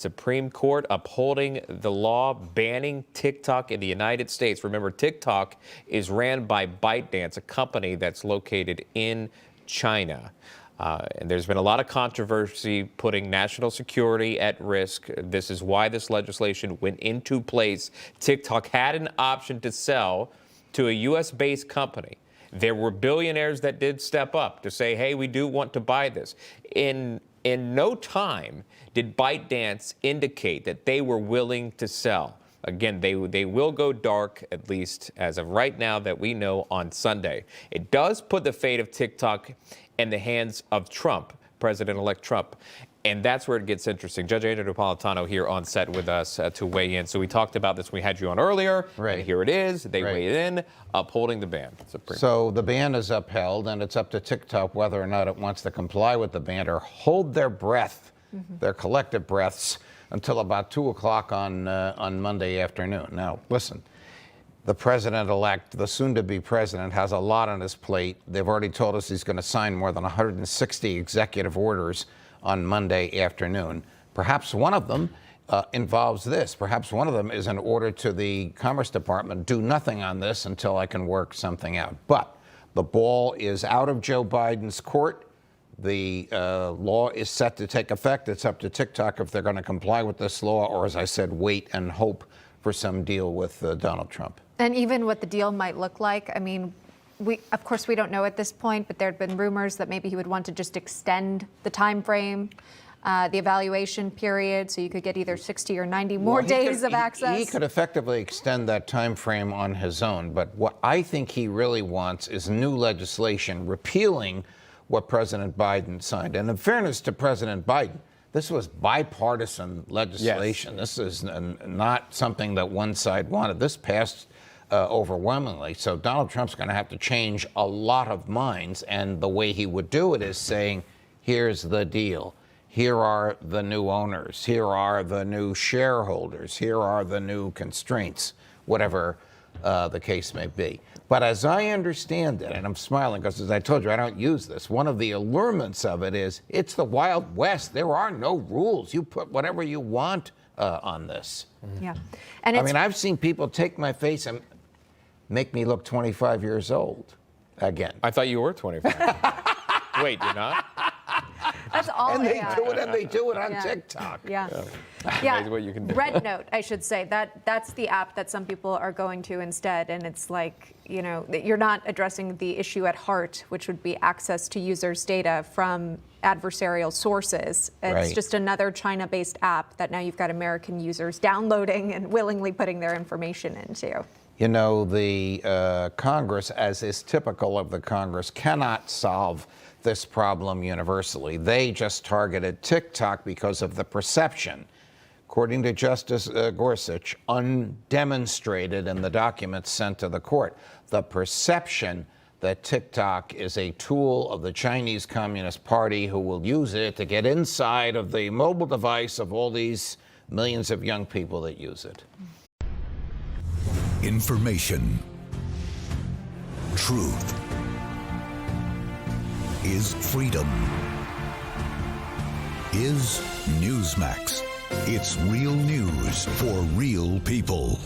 Supreme Court upholding the law banning TikTok in the United States. Remember, TikTok is ran by ByteDance, a company that's located in China. And there's been a lot of controversy putting national security at risk. This is why this legislation went into place. TikTok had an option to sell to a U.S.-based company. There were billionaires that did step up to say, hey, we do want to buy this. In no time did ByteDance indicate that they were willing to sell. Again, they will go dark, at least as of right now that we know, on Sunday. It does put the fate of TikTok in the hands of Trump, President-elect Trump. And that's where it gets interesting. Judge Andrew Napolitano here on set with us to weigh in. So we talked about this. We had you on earlier. Right. And here it is. They weighed in, upholding the ban. So the ban is upheld, and it's up to TikTok whether or not it wants to comply with the ban or hold their breath, their collective breaths, until about 2 o'clock on Monday afternoon. Now, listen. The president-elect, the soon-to-be president, has a lot on his plate. They've already told us he's going to sign more than 160 executive orders on Monday afternoon. Perhaps one of them involves this. Perhaps one of them is an order to the Commerce Department, do nothing on this until I can work something out. But the ball is out of Joe Biden's court. The law is set to take effect. It's up to TikTok if they're going to comply with this law or, as I said, wait and hope for some deal with Donald Trump. And even what the deal might look like, I mean, of course, we don't know at this point, but there had been rumors that maybe he would want to just extend the time frame, the evaluation period, so you could get either 60 or 90 more days of access. He could effectively extend that time frame on his own, but what I think he really wants is new legislation repealing what President Biden signed. And in fairness to President Biden, this was bipartisan legislation. Yes. This is not something that one side wanted. This passed overwhelmingly. So Donald Trump's going to have to change a lot of minds. And the way he would do it is saying, here's the deal. Here are the new owners. Here are the new shareholders. Here are the new constraints, whatever the case may be. But as I understand it, and I'm smiling because, as I told you, I don't use this, one of the allurements of it is it's the Wild West. There are no rules. You put whatever you want on this. Yeah. And I mean, I've seen people take my face and make me look 25 years old again. I thought you were 25. Wait, you're not? That's all. And they do it on TikTok. Yeah. Amazing what you can do. Red Note, I should say. That's the app that some people are going to instead. And it's like, you know, you're not addressing the issue at heart, which would be access to users' data from adversarial sources. It's just another China-based app that now you've got American users downloading and willingly putting their information into. You know, the Congress, as is typical of the Congress, cannot solve this problem universally. They just targeted TikTok because of the perception, according to Justice Gorsuch, undemonstrated in the documents sent to the court, the perception that TikTok is a tool of the Chinese Communist Party who will use it to get inside of the mobile device of all these millions of young people that use it. Information. Truth. Is freedom. Is Newsmax. It's real news for real people.